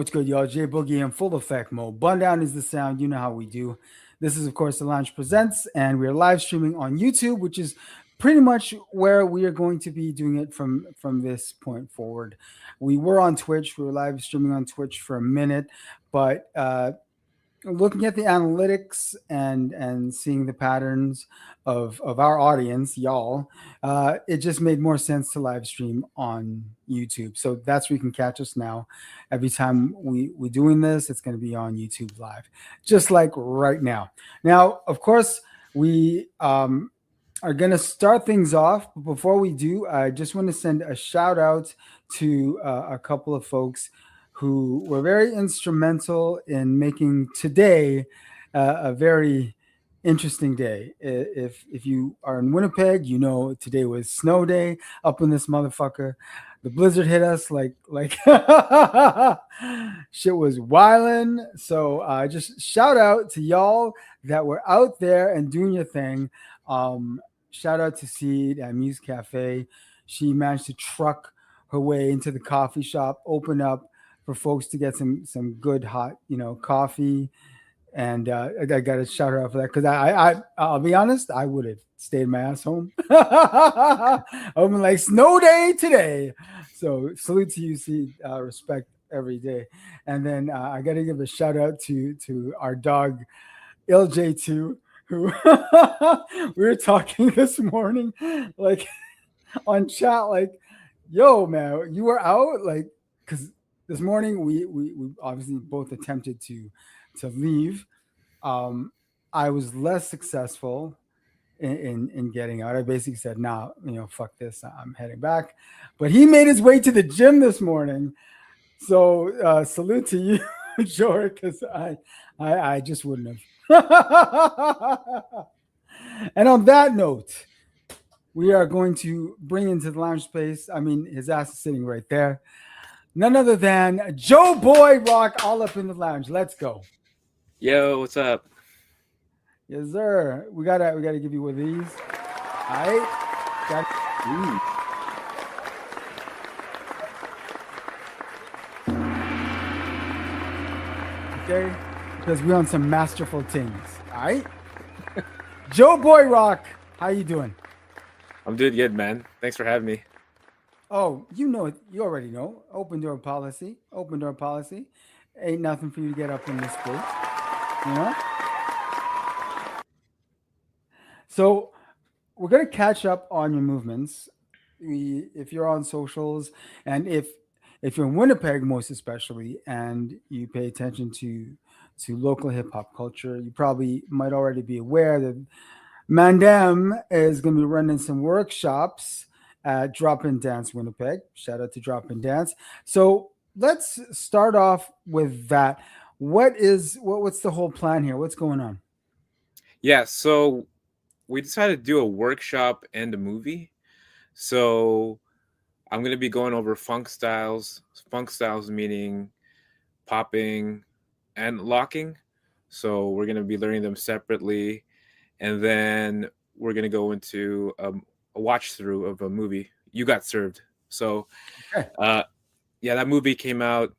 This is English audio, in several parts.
What's good, y'all? J Boogie in full effect mode. Bun down is the sound. You know how we do. This is, of course, the Lounge Presents, and we're live streaming on YouTube, which is pretty much where we are going to be doing it from this point forward. We were on Twitch. We were live streaming on Twitch for a minute, but looking at the analytics and seeing the patterns of our audience, y'all, it just made more sense to live stream on YouTube. So that's where you can catch us now. Every time we doing this, it's going to be on YouTube live, just like right now. Now, of course, we are going to start things off. But before we do, I just want to send a shout out to a couple of folks who were very instrumental in making today a very interesting day. If you are in Winnipeg, you know today was snow day up in this motherfucker. The blizzard hit us like shit was wildin'. So just shout out to y'all that were out there and doing your thing. Shout out to Seed at Muse Cafe. She managed to truck her way into the coffee shop, open up for folks to get some good hot coffee, and I got to shout her out for that because I'll be honest, I would have stayed my ass home. I've been like snow day today, so salute to you, see, respect every day. And then I got to give a shout out to our dog LJ2, who we were talking this morning, like on chat, like, yo man, you were out, like, because this morning we obviously both attempted to leave. I was less successful in getting out. I basically said, "Nah, fuck this. I'm heading back." But he made his way to the gym this morning. So salute to you, George, because I just wouldn't have. And on that note, we are going to bring into the lounge space. I mean, his ass is sitting right there. None other than Joe Boy Rock, all up in the lounge. Let's go. Yo, what's up? Yes, sir. We gotta give you one of these. All right. Okay, because we're on some masterful things. All right. Joe Boy Rock, how you doing? I'm doing good, man. Thanks for having me. Oh, you know it. You already know. Open door policy. Open door policy. Ain't nothing for you to get up in this space. You know? So we're gonna catch up on your movements. If you're on socials, and if you're in Winnipeg, most especially, and you pay attention to local hip hop culture, you probably might already be aware that Mandem is going to be running some workshops at Drop-In Dance Winnipeg. Shout out to Drop-In Dance. So let's start off with that. What's the whole plan here? What's going on? Yeah, so we decided to do a workshop and a movie. So I'm going to be going over funk styles. Funk styles meaning popping and locking. So we're going to be learning them separately. And then we're going to go into a watch through of a movie, You Got Served. So, yeah, that movie came out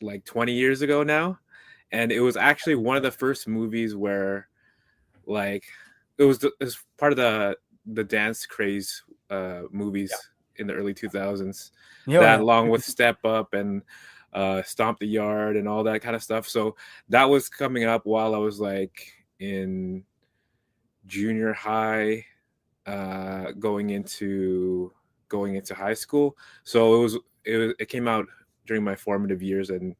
like 20 years ago now. And it was actually one of the first movies where, like, it was part of the dance craze movies in the early 2000s. That along with Step Up and Stomp the Yard and all that kind of stuff. So that was coming up while I was like in junior high, going into high school. So it came out during my formative years and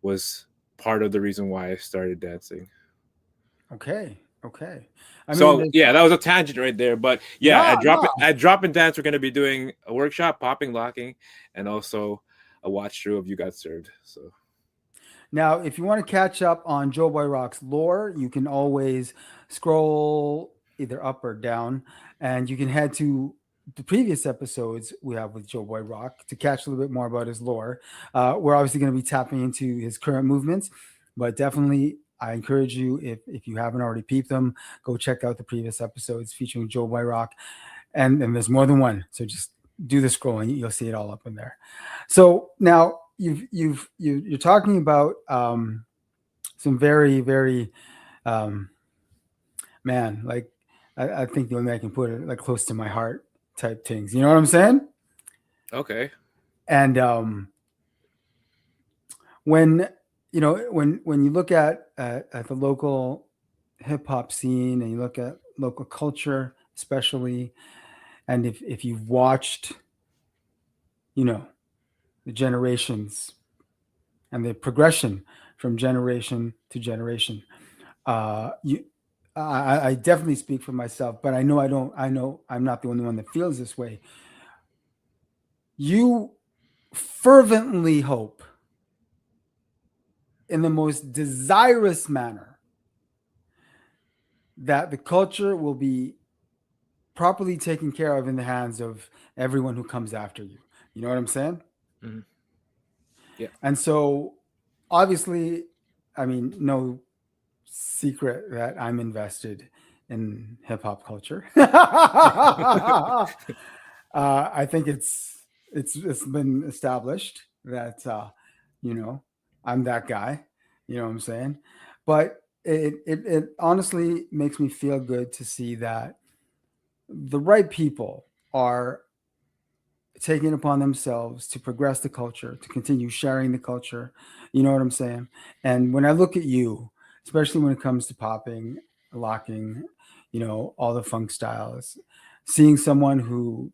was part of the reason why I started dancing. Okay. That was a tangent right there. But yeah, at Drop-In Dance, we're going to be doing a workshop, popping, locking, and also a watch through of You Got Served. So. Now, if you want to catch up on Joe Boy Rock's lore, you can always scroll either up or down, and you can head to the previous episodes we have with Joe Boy Rock to catch a little bit more about his lore. We're obviously going to be tapping into his current movements, but definitely I encourage you, if you haven't already peeped them, go check out the previous episodes featuring Joe Boy Rock, and there's more than one. So just do the scrolling, you'll see it all up in there. So now, you're talking about some very very um, man, like I think the only way I can put it, like, close to my heart type things. You know what I'm saying? Okay. And when when you look at the local hip hop scene, and you look at local culture, especially, and if you've watched, you know, the generations and the progression from generation to generation, you I definitely speak for myself, but I know I'm not the only one that feels this way. You fervently hope, in the most desirous manner, that the culture will be properly taken care of in the hands of everyone who comes after you. You know what I'm saying? Hmm. Yeah. And so, obviously, I mean, no secret that I'm invested in hip hop culture. I think it's been established that you know, I'm that guy. You know what I'm saying? But it honestly makes me feel good to see that the right people are taking upon themselves to progress the culture, to continue sharing the culture. You know what I'm saying? And when I look at you, especially when it comes to popping, locking, all the funk styles, seeing someone who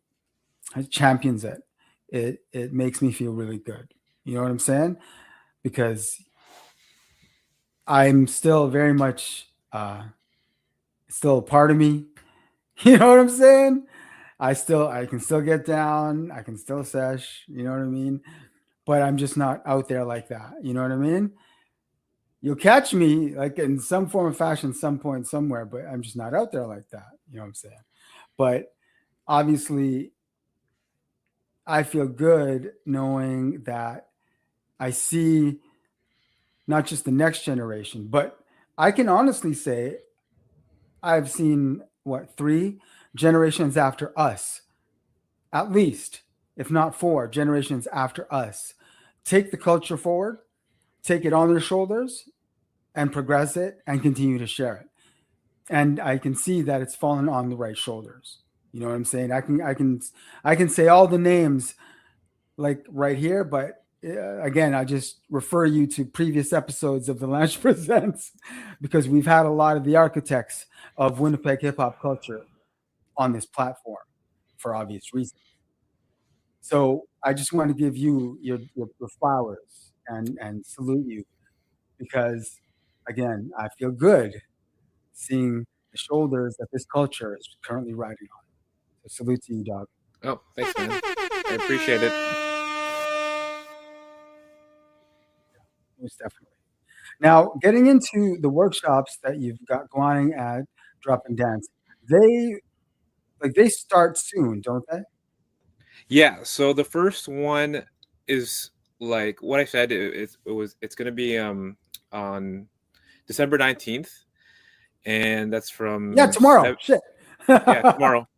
champions it, it makes me feel really good. You know what I'm saying? Because I'm still very much still a part of me. You know what I'm saying? I can still get down, I can still sesh, you know what I mean? But I'm just not out there like that. You know what I mean? You'll catch me like in some form of fashion, some point, somewhere, but I'm just not out there like that. You know what I'm saying? But obviously, I feel good knowing that I see not just the next generation, but I can honestly say I've seen what, three generations after us, at least, if not four generations after us, take the culture forward, take it on their shoulders, and progress it and continue to share it. And I can see that it's fallen on the right shoulders. You know what I'm saying? I can say all the names like right here, but again, I just refer you to previous episodes of the Lounge Presents, because we've had a lot of the architects of Winnipeg hip hop culture on this platform for obvious reasons. So I just want to give you your flowers and salute you, because again, I feel good seeing the shoulders that this culture is currently riding on. So salute to you, dog. Oh, thanks, man. I appreciate it. Most definitely. Now, getting into the workshops that you've got going at Drop-In Dance, they they start soon, don't they? Yeah. So the first one is like what I said. It's gonna be on December 19th, and that's Yeah, from tomorrow. Shit. yeah, tomorrow.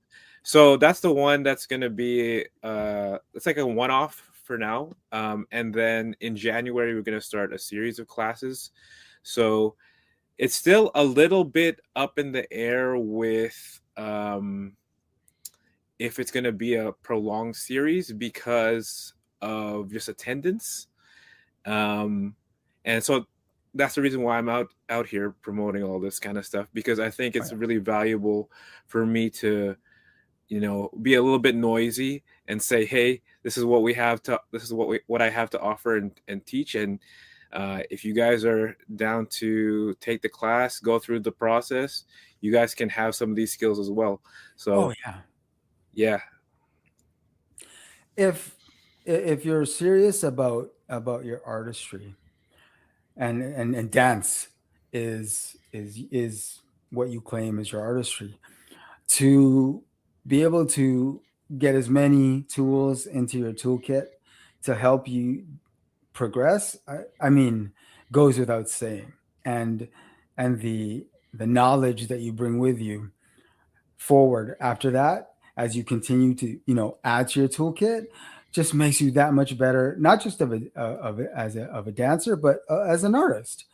So that's the one that's gonna be it's like a one-off for now. And then in January we're gonna start a series of classes. So it's still a little bit up in the air with if it's gonna be a prolonged series because of just attendance. Um, and so that's the reason why I'm out here promoting all this kind of stuff, because I think it's Right. really valuable for me to be a little bit noisy and say, hey, this is what I have to offer and teach. And if you guys are down to take the class, go through the process, you guys can have some of these skills as well. Oh So yeah. yeah. If if you're serious about your artistry, and dance is what you claim as your artistry, to be able to get as many tools into your toolkit to help you progress, I mean, goes without saying. And the knowledge that you bring with you forward after that, as you continue to add to your toolkit, just makes you that much better, not just of a dancer, but as an artist.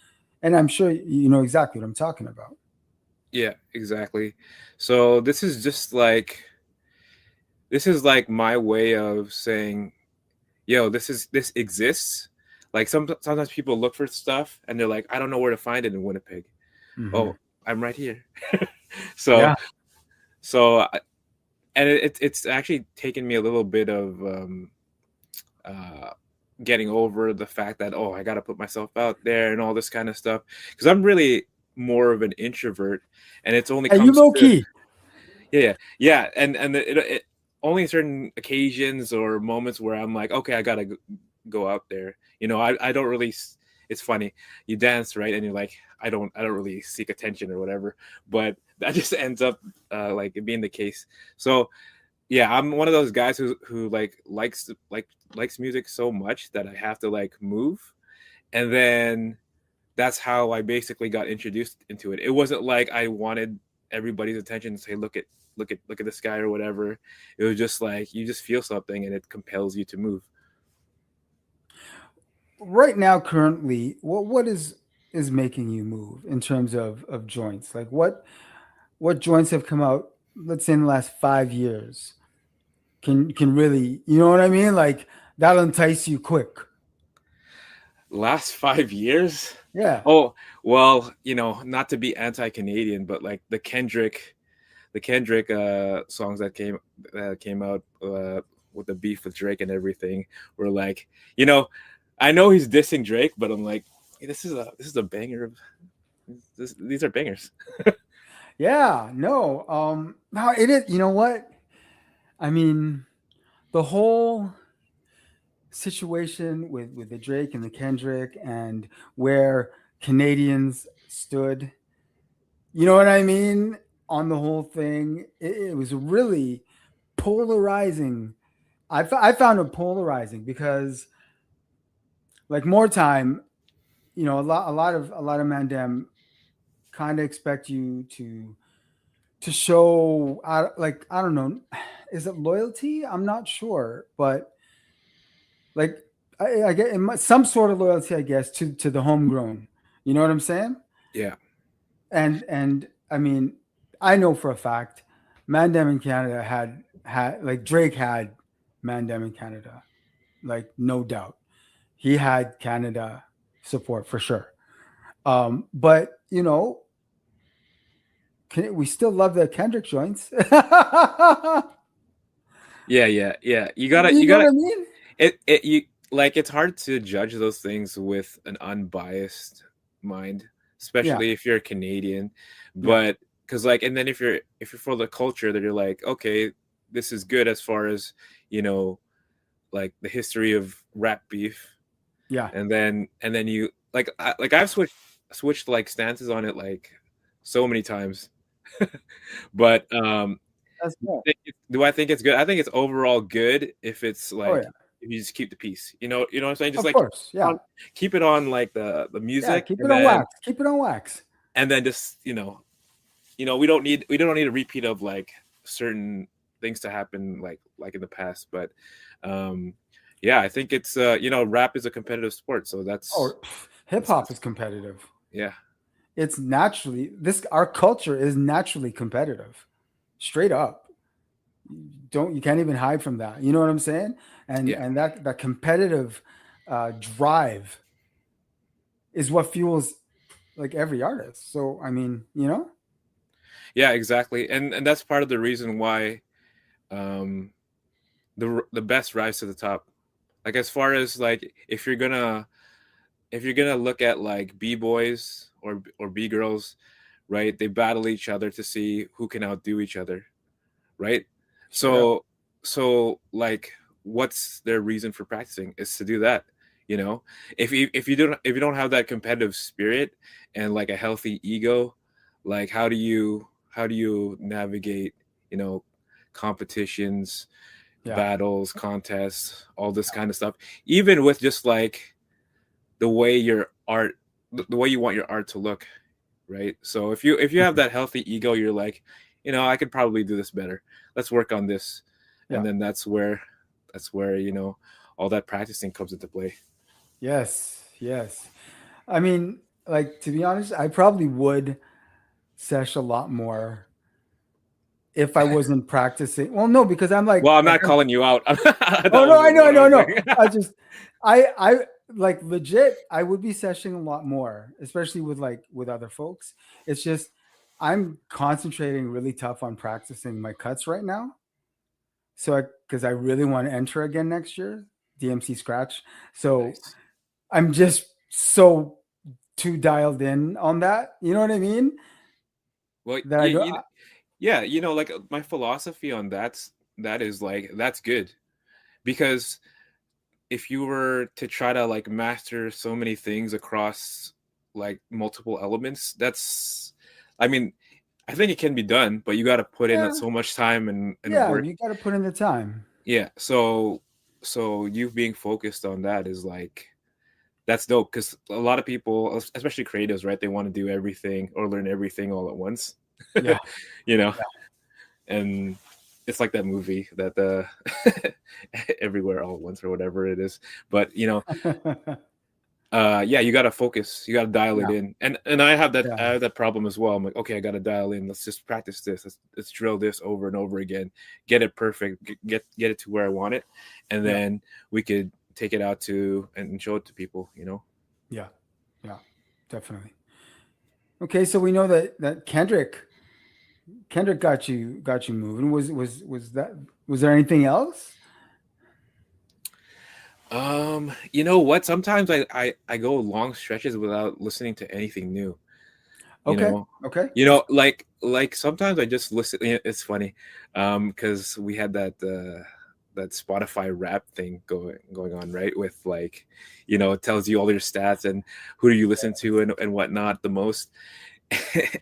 And I'm sure you know exactly what I'm talking about. Yeah, exactly. So this is like my way of saying, yo, this exists. Like sometimes people look for stuff and they're like, I don't know where to find it in Winnipeg. Hmm. Oh, I'm right here. so Yeah. so and it's actually taken me a little bit of uh, getting over the fact that, oh, I got to put myself out there and all this kind of stuff, because I'm really more of an introvert, and it's only And you comes low to, key. yeah, and it only certain occasions or moments where I'm like, okay, I gotta go out there. I don't really. It's funny, you dance, right, and you're like, I don't really seek attention or whatever, but that just ends up like it being the case. So yeah, I'm one of those guys who likes music so much that I have to like move, and then that's how I basically got introduced into it. It wasn't like I wanted everybody's attention to say, look at this guy or whatever. It was just like you just feel something and it compels you to move. Right now, currently, what is making you move in terms of joints? Like what joints have come out, let's say in the last 5 years, can really, you know what I mean? Like that'll entice you quick. Last 5 years? Yeah. Oh, well, not to be anti-Canadian, but like the Kendrick songs that came out with the beef with Drake and everything were like, you know, I know he's dissing Drake, but I'm like, hey, this is a banger. These are bangers. Yeah, no. Now it is, you know what? I mean, the whole situation with the Drake and the Kendrick and where Canadians stood, you know what I mean, on the whole thing, it was really polarizing. I found it polarizing because like more time, a lot of Mandem kind of expect you to show like I don't know, is it loyalty? I'm not sure, but like I get some sort of loyalty, I guess, to the homegrown. You know what I'm saying? Yeah, And I mean, I know for a fact, Mandem in Canada had like Drake had Mandem in Canada, like no doubt. He had Canada support for sure. But we still love the Kendrick joints. You yeah, yeah, yeah. You know what gotta I mean? you like it's hard to judge those things with an unbiased mind, Yeah, especially if you're a Canadian. yeah, But because like, and then if you're for the culture, that you're like, okay, this is good as far as you know, like the history of rap beef, yeah. and then you like I've switched like stances on it like so many times, but That's cool. do I think it's good? I think it's overall good if it's Oh like yeah, if you just keep the peace. You know what I'm saying? Just of like course. Yeah, keep it on like the yeah. music, Keep and it on then wax. Keep it on wax. just we don't need a repeat of like certain things to happen like in the past. But um yeah, I think it's rap is a competitive sport, so Oh, hip hop that's is competitive. yeah, It's naturally this. Our culture is naturally competitive, straight up. You can't even hide from that. You know what I'm saying? And yeah, and that competitive drive is what fuels like every artist. So I mean, yeah, exactly. And that's part of the reason why um the best rise to the top. Like as far as like if you're gonna look at like b boys or b girls, right? They battle each other to see who can outdo each other, right? straight up. So like, what's their reason for practicing is to do that. You know, if you don't have that competitive spirit and like a healthy ego, like how do you navigate, you know, competitions, Yeah, battles, contests, all this kind of stuff, even with just like the way your art the way you want your art to look, right? So if you have that healthy ego, you're like, I could probably do this better, let's work on this. And yeah. then that's where that's where all that practicing comes into play. Yes, yes. I mean, like to be honest, I probably would sesh a lot more if I wasn't practicing. Well, no, because Well, I'm like not I'm. calling you out. That Oh no, was I just know, what I no, was no. saying. I just, I like legit. I would be seshing a lot more, especially with with other folks. It's just I'm concentrating really tough on practicing my cuts right now. So because I really want to enter again next year, DMC scratch. So Nice. I'm just so too dialed in on that. You know what I mean? Well, That I don't. yeah, like my philosophy on that is like that's good because if you were to try to like master so many things across like multiple elements, I mean, I think it can be done, but you got to put in Yeah, so much time and yeah. work. You got to put in the time. Yeah, so you being focused on that is like that's dope because a lot of people, especially creatives, right? They want to do everything or learn everything all at once, Yeah, you know. And it's like that movie that everywhere all at once or whatever it is. But yeah, yeah, you gotta focus, you gotta dial it yeah, in. And I have that problem as well. I'm like, okay, I gotta dial in, let's just practice this, let's drill this over and over again, get it perfect, get it to where I want it, and yeah, then we could take it out to and show it to people. yeah, yeah. Definitely. Okay, so we know that Kendrick got you moving. Was there anything else? You know what, sometimes I go long stretches without listening to anything new. you Okay, know okay, that's like sometimes I just listen. It's funny because we had that Spotify rap thing going on, right? With like, it tells you all your stats and who do you listen to and whatnot the most.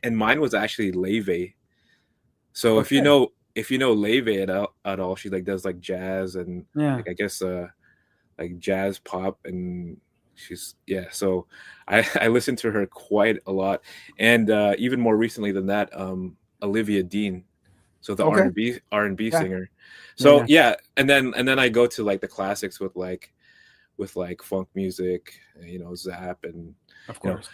And mine was actually Leve. So okay. if you know Leve at all, she like does like jazz and Yeah. like I guess like jazz pop, and she's yeah. So I listened to her quite a lot, and even more recently than that, Olivia Dean, so the Okay. R&B Yeah. singer. Yeah. So Yeah. yeah, and then I go to like the classics with like funk music, Zap, and Of you know course.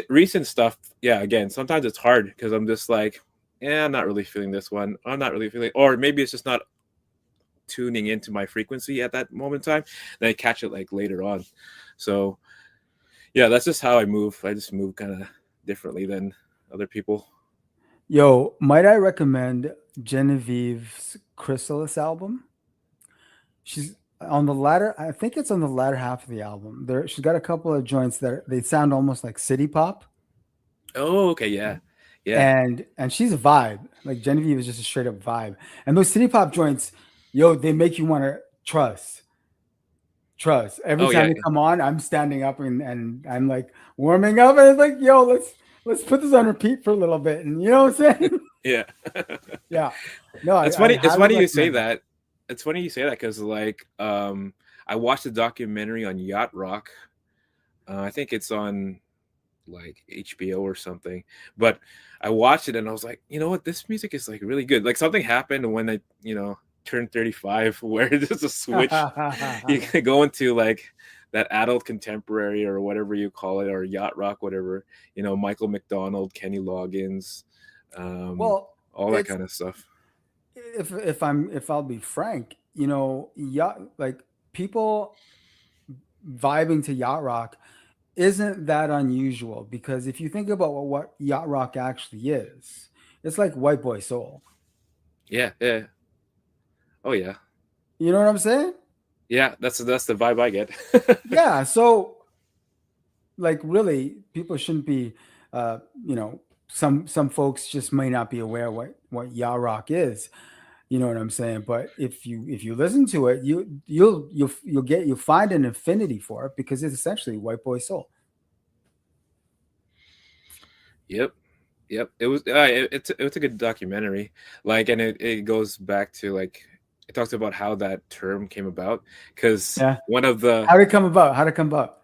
recent stuff. Yeah, again, sometimes it's hard because I'm just like, yeah, I'm not really feeling this one. I'm not really feeling, or maybe it's just not tuning into my frequency at that moment in time. Then I catch it like later on. So yeah, that's just how I move. I just move kind of differently than other people. Yo, might I recommend Genevieve's Chrysalis album? She's on the latter. I think it's on the latter half of the album. She's got a couple of joints that they sound almost like city pop, Oh, okay, yeah, yeah. and she's a vibe. Like Genevieve is just a straight up vibe. And those city pop joints, yo, they make you want to trust. Every Oh time yeah, they come on, I'm standing up and I'm like warming up, and it's like, yo, let's put this on repeat for a little bit, and you know what I'm saying? yeah. Yeah. No, It's I funny. It's highly funny you say recommend it. that. It's funny you say that because like I watched a documentary on yacht rock. I think it's on like HBO or something. But I watched it and I was like, you know what, this music is like really good. Like something happened when I turned 35 where there's a switch. You can go into like that adult contemporary or whatever you call it, or yacht rock, whatever, Michael McDonald, Kenny Loggins, um, Well, all that it's kind of stuff. if I'll be frank, yacht like people vibing to yacht rock isn't that unusual because if you think about what yacht rock actually is, it's like white boy soul. Yeah, yeah. Oh yeah. You know what I'm saying? Yeah, that's the vibe I get. Yeah. So like really people shouldn't be uh you know some folks just may not be aware what yacht rock is. You know what I'm saying? But if you listen to it, you'll find an affinity for it because it's essentially white boy soul. Yep. Yep, it was. It's a good documentary. Like, and it goes back to like it talks about how that term came about because Yeah. one of the How did it come about? How did it come about?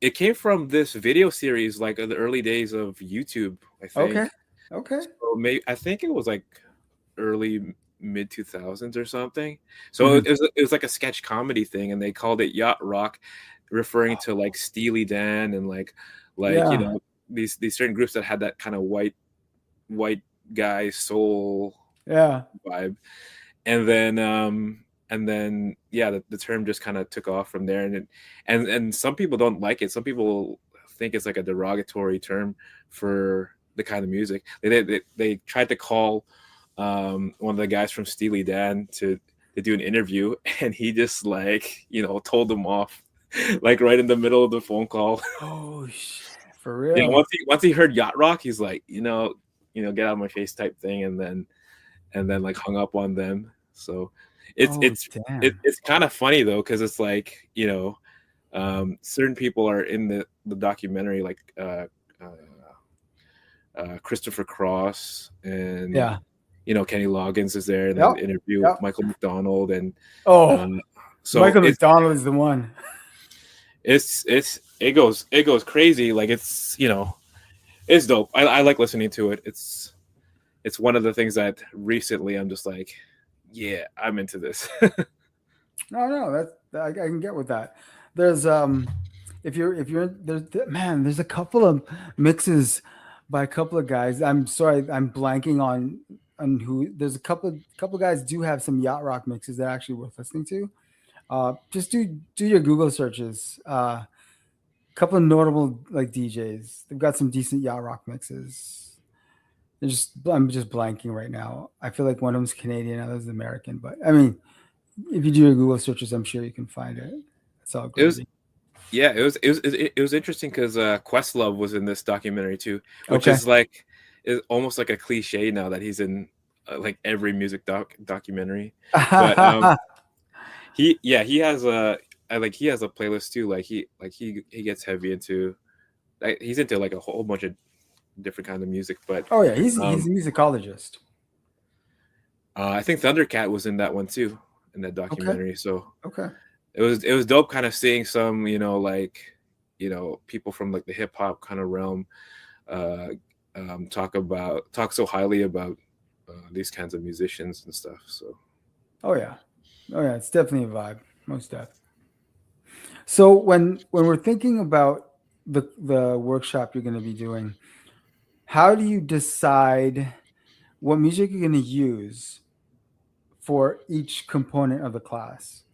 it came from this video series like in the early days of YouTube, I think. Okay. Okay. So maybe I think it was like early mid 2000s or something. So Mhm. it was like a sketch comedy thing, and they called it yacht rock, referring to like Steely Dan and like Yeah. these certain groups that had that kind of white guy soul Yeah. vibe. And then yeah, the term just kind of took off from there, and some people don't like it. Some people think it's like a derogatory term for the kind of music. They tried to call one of the guys from Steely Dan to do an interview, and he just like told them off like right in the middle of the phone call. Oh shit. For Yeah, real. once he heard yacht rock, he's like, get out of my face type thing, and then like hung up on them. So it's Oh it's damn. it's kind of funny though, because it's like certain people are in the documentary, like Christopher Cross, and Yeah. Kenny Loggins is there, and then Yep. interview Yep. Michael McDonald, and Oh, um, so Michael McDonald is the one. it goes crazy. Like it's dope. I like listening to it. It's one of the things that recently I'm just like, yeah, I'm into this. No, I can get with that. There's if you're man, there's a couple of mixes by a couple of guys. I'm sorry, I'm blanking on who. There's a couple guys do have some yacht rock mixes that are actually worth listening to. Just do your Google searches. Couple of notable like DJs. They've got some decent yacht rock mixes. I'm just blanking right now. I feel like one of them's Canadian, other's American. But I mean, if you do your Google searches, I'm sure you can find it. It's all It was gravy. Yeah, it was interesting because Questlove was in this documentary too, which Okay. is almost like a cliche now that he's in like every music documentary. But he has he has a playlist too. He gets heavy into, like, he's into like a whole bunch of different kind of music. But Oh yeah, he's um a musicologist. I think Thundercat was in that one too, in that Okay. documentary. So Okay. it was dope kind of seeing some people from like the hip hop kind of realm uh talk so highly about these kinds of musicians and stuff. So Oh yeah. Oh yeah. It's definitely a vibe. Most def. So when we're thinking about the workshop you're going to be doing, how do you decide what music you're going to use for each component of the class?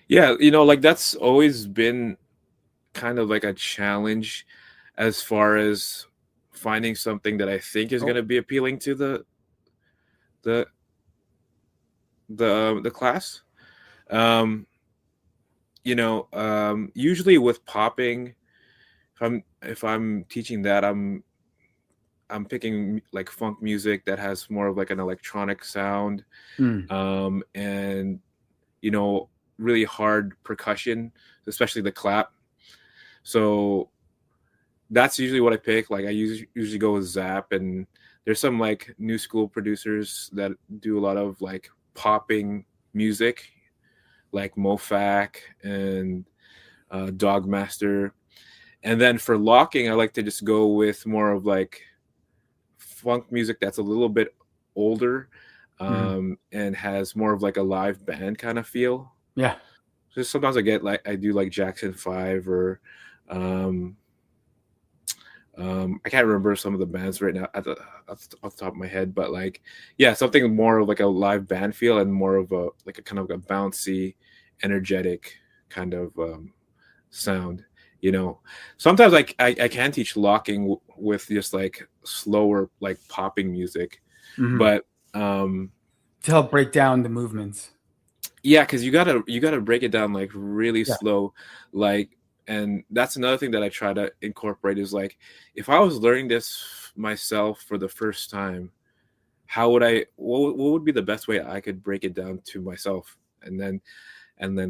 yeah, like that's always been kind of like a challenge as far as finding something that I think is going Oh, to be appealing to the the class. um Usually with popping, if I'm teaching that, I'm picking like funk music that has more of like an electronic sound, mm, and you know really hard percussion, especially the clap. So that's usually what I pick. Like I usually go with Zap, and there's some like new school producers that do a lot of like popping music, like Mofac and Dogmaster. And then for locking, I like to just go with more of like funk music that's a little bit older, mm, and has more of like a live band kind of feel. yeah. So sometimes I do like Jackson 5, or um, I can't remember some of the bands right now off the top of my head, but like, yeah, something more of like a live band feel, and more of a like a kind of a bouncy, energetic kind of sound. Sometimes I can teach locking with just like slower like popping music, Hmm. but To help break down the movements. yeah, because you gotta break it down like really Yeah. slow, like. And that's another thing that I try to incorporate is like, if I was learning this myself for the first time, how would what would be the best way I could break it down to myself, and then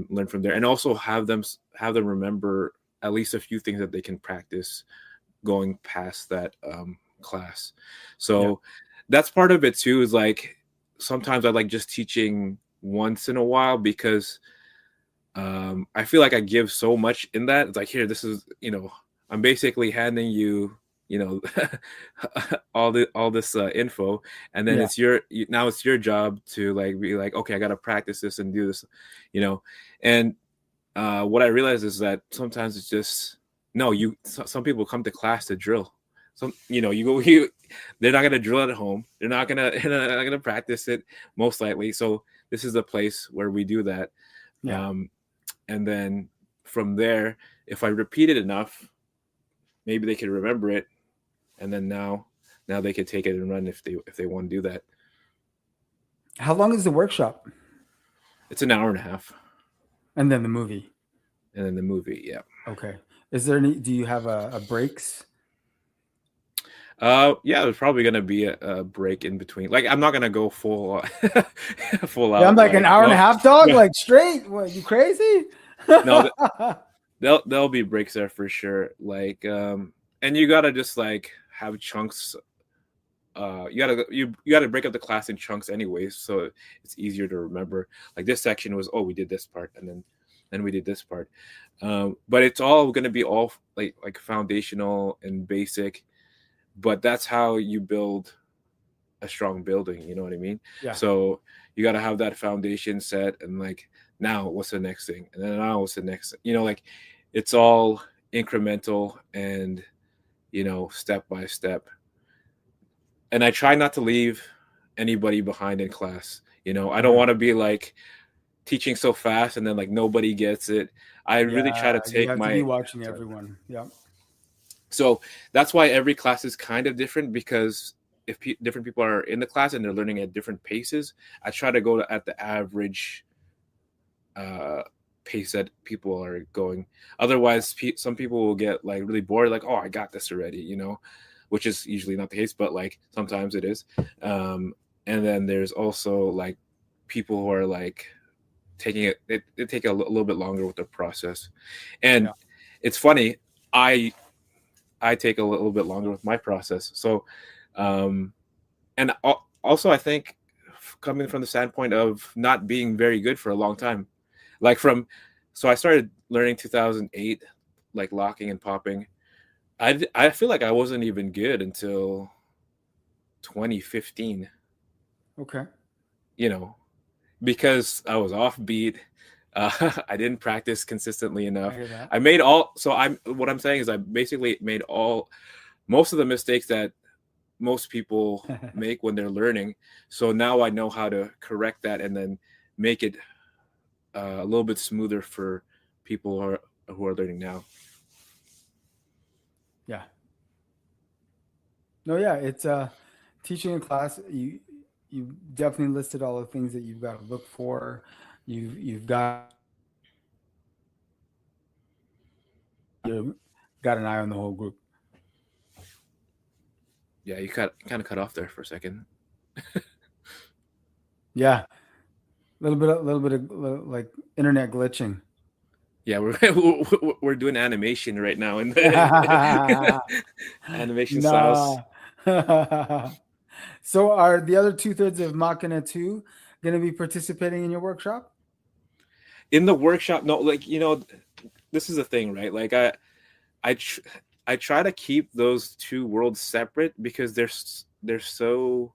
learn from there, and also have them remember at least a few things that they can practice going past that class. Yeah. So that's part of it too, is like sometimes I like just teaching once in a while, because I feel like I give so much in that. It's like, here, this is, I'm basically handing you, all this info, and then Yeah. now it's your job to like be like, okay, I got to practice this and do this, and what I realized is that sometimes it's just no. Some people come to class to drill. They're not gonna drill at home. They're not gonna they're not gonna practice it most likely. So this is the place where we do that. Yeah. And then from there, if I repeat it enough, maybe they can remember it, and then now they can take it and run if they want to do that. How long is the workshop? It's an hour and a half, And then the movie. and then the movie. Yeah. Okay. Is there any? Do you have a breaks? Yeah, there's probably gonna be a break in between. Like, I'm not gonna go full full out. Yeah, I'm like an hour and a half, dog. Like straight. What? You crazy? No, there'll be breaks there for sure. Like, and you gotta just like have chunks. You gotta break up the class in chunks anyways, so it's easier to remember. Like this section was, oh, we did this part, and then we did this part. But it's all gonna be all like foundational and basic. But that's how you build a strong building. You know what I mean? Yeah. So you got to have that foundation set, and like now, what's the next thing? And then now, what's the next? Like it's all incremental and step by step. And I try not to leave anybody behind in class. I don't want to be like teaching so fast and then like nobody gets it. I really try to take you have my to be watching everyone. Yeah. So that's why every class is kind of different, because if different people are in the class and they're learning at different paces, I try to go at the average pace that people are going. Otherwise, some people will get like really bored, like, oh, I got this already, which is usually not the case, but like sometimes it is. And then there's also like people who are like taking it, they take a little bit longer with the process. And it's funny, I take a little bit longer with my process. So, and also I think coming from the standpoint of not being very good for a long time, like so I started learning 2008, like locking and popping. I feel like I wasn't even good until 2015. Okay. Because I was offbeat. I didn't practice consistently enough. I hear that. I made what I'm saying is I basically made most of the mistakes that most people make when they're learning. So now I know how to correct that and then make it a little bit smoother for people who are learning now. Yeah. No, yeah, it's teaching a class. You definitely listed all the things that you've got to look for. You've got an eye on the whole group. Yeah, you kind of cut off there for a second. Yeah, a little bit of like internet glitching. Yeah, we're doing animation right now in the animation styles. So are the other 2/3 of Machina II going to be participating in your workshop? In the workshop, no, like this is the thing, right? Like I try to keep those two worlds separate because they're so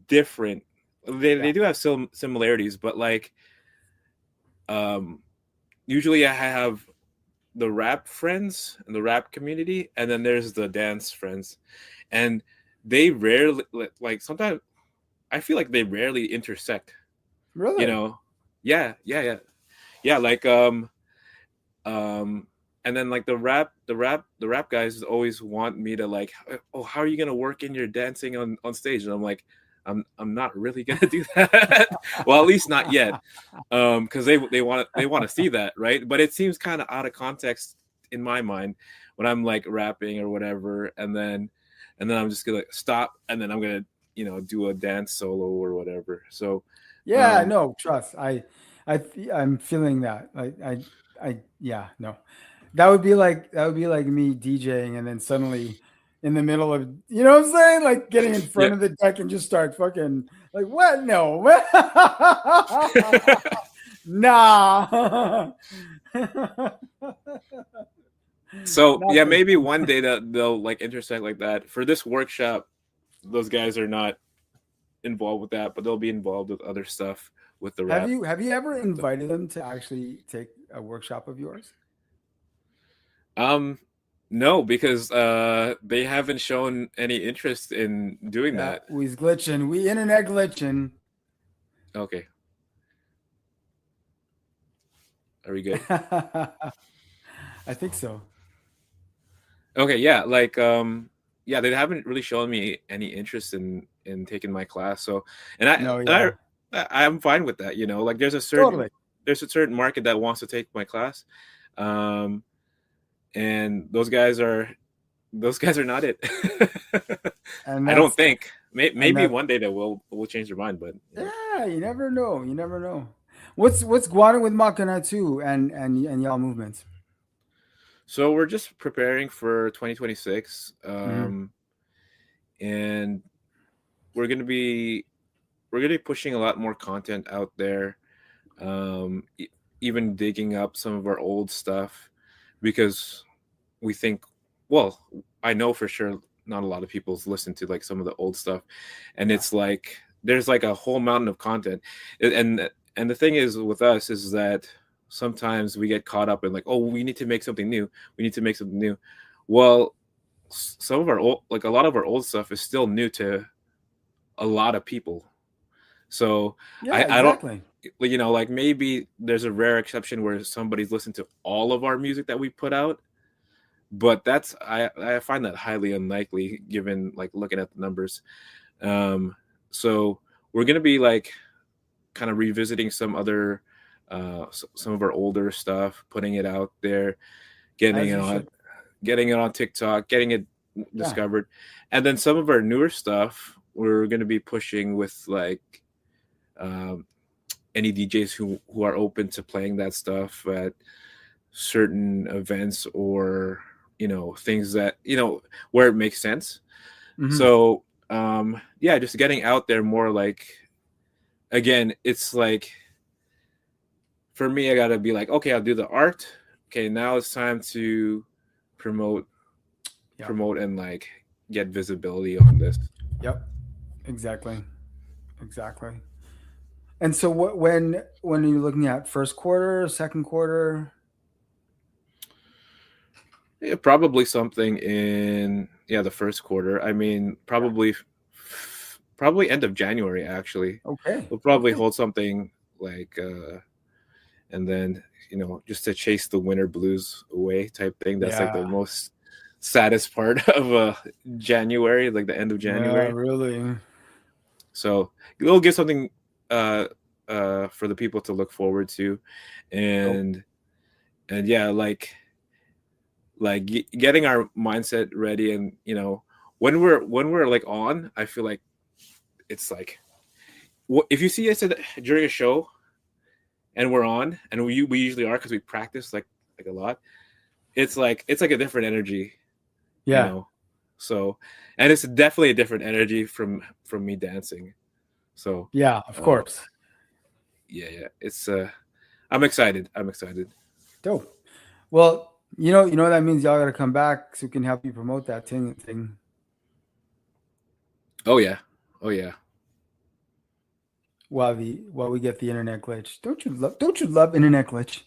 different. They do have some similarities, but like usually I have the rap friends and the rap community, and then there's the dance friends, and they rarely, like sometimes I feel like they rarely intersect. Really? Yeah. Like and then like the rap guys always want me to like, oh, how are you gonna work in your dancing on stage? And I'm like, I'm not really gonna do that. Well, at least not yet, because they want to see that, right? But it seems kind of out of context in my mind when I'm like rapping or whatever, and then I'm just gonna stop, and then I'm gonna do a dance solo or whatever. So yeah, no, trust. I'm feeling that. Yeah, no. That would be like me DJing and then suddenly in the middle of, you know what I'm saying? Like getting in front of the deck and just start fucking like, what? No. Nah. So Not yeah, this maybe one. one day that they'll like intersect like that. For this workshop, those guys are not involved with that, but they'll be involved with other stuff with the rap. Have you ever invited them to actually take a workshop of yours? Um, no, because they haven't shown any interest in doing Yeah, that. we's glitching. We internet glitching. Okay, are we good? I think so. Okay, yeah, yeah, they haven't really shown me any interest in taking my class. So, and I No, and yeah, I'm fine with that. Like totally. there's a certain market that wants to take my class, um, and those guys are not it. And I don't that's think. and Maybe that one day they will change their mind, but yeah, you never know. You never know. What's going on with Machina II and y'all movements? So we're just preparing for 2026, Hmm. and we're gonna be we're gonna be pushing a lot more content out there. Even digging up some of our old stuff because we think, well, I know for sure not a lot of people's listen to like some of the old stuff, and Yeah. it's like there's like a whole mountain of content, and the thing is with us is that sometimes we get caught up in like, oh, we need to make something new, we need to make something new. Well, some of our old, like a lot of our old stuff is still new to a lot of people. So Yeah, I don't, exactly. like maybe there's a rare exception where somebody's listened to all of our music that we put out, but I find that highly unlikely given like looking at the numbers. Um, so we're gonna be like kind of revisiting some other some of our older stuff, putting it out there, getting As it you on should. getting it on TikTok, getting it Yeah. discovered, and then some of our newer stuff we're gonna be pushing with like um, any DJs who are open to playing that stuff at certain events or things that where it makes sense. Hmm. So yeah, just getting out there more. Like again, it's like for me, I gotta be like, okay, I'll do the art. Okay, now it's time to promote Yep. and like get visibility on this. Yep. Exactly. Exactly. And so when are you looking at first quarter, second quarter? Yeah, probably something in the first quarter. I mean, Yeah. probably end of January actually. Okay. We'll probably Okay. hold something like and then just to chase the winter blues away type thing. That's like the Yeah. most saddest part of January, like the end of Yeah, January. really. So we'll get something uh for the people to look forward to, Dope. and yeah, getting our mindset ready, and when we're like on, I feel like it's like if you see us during a show and we're on, and we usually are because we practice like a lot. It's like a different energy, you Yeah. know. So, and it's definitely a different energy from me dancing. So, Yeah, of uh, course. yeah, it's I'm excited. I'm excited. Dope. Well, you know what that means y'all gotta come back so we can help you promote that thing Oh yeah, oh yeah. while we get the internet glitch. Don't you love internet glitch?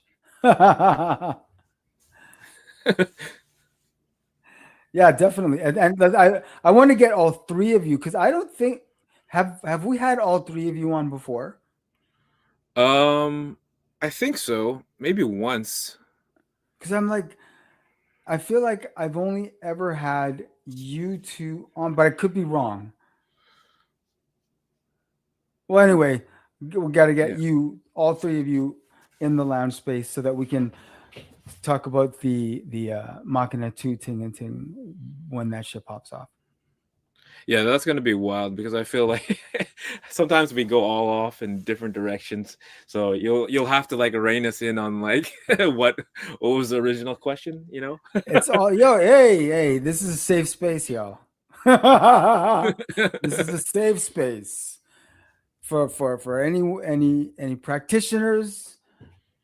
Yeah, definitely. And I want to get all three of you because I don't think have we had all three of you on before? um, I think so. Maybe once. Because I'm like, I feel like I've only ever had you two on, but I could be wrong. Well, anyway, we got to get Yeah. you, all three of you, in the lounge space so that we can talk about the Machina 2 ting and ting when that shit pops off. Yeah, that's gonna be wild because I feel like sometimes we go all off in different directions. So you'll have to like rein us in on like what was the original question, you know? It's all yo, hey, this is a safe space, y'all. This is a safe space for any practitioners,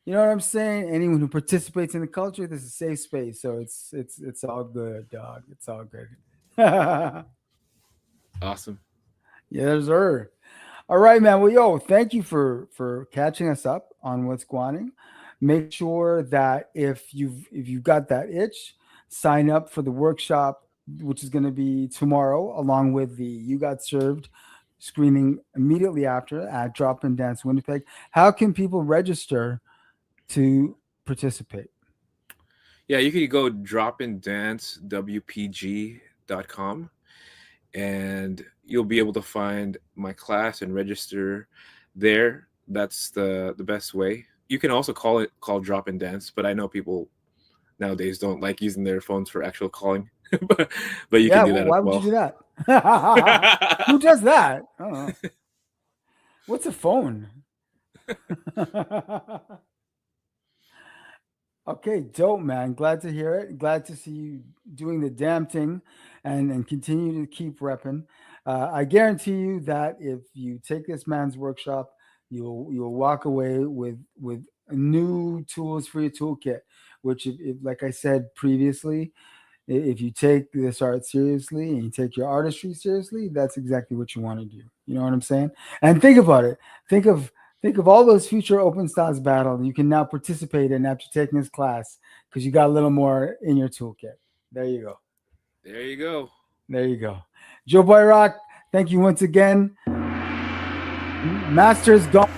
You know what I'm saying? Anyone who participates in the culture, this is a safe space, so it's all good, dog. It's all good. Awesome. Yes, sir. All right, man. Well, yo, thank you for catching us up on what's going. Make sure that if you've got that itch, sign up for the workshop, which is going to be tomorrow, along with the You Got Served screening immediately after at Drop-In Dance Winnipeg. How can people register to participate? Yeah, you could go dropindancewpg.com and you'll be able to find my class and register there. That's the best way. You can also call drop in dance, but I know people nowadays don't like using their phones for actual calling. but, but you can Yeah, do well, that as why would you well. do that? Who does that? I don't know. What's a phone? Okay, dope, man. Glad to hear it. Glad to see you doing the damn thing and continue to keep repping. I guarantee you that if you take this man's workshop, you'll walk away with new tools for your toolkit, which if like I said previously, if you take this art seriously and you take your artistry seriously, that's exactly what you want to do. You know what I'm saying? And think about it. Think of think of all those future open styles battles you can now participate in after taking this class because you got a little more in your toolkit. There you go. There you go. There you go. Joe Boy Rock, thank you once again. Masters gone.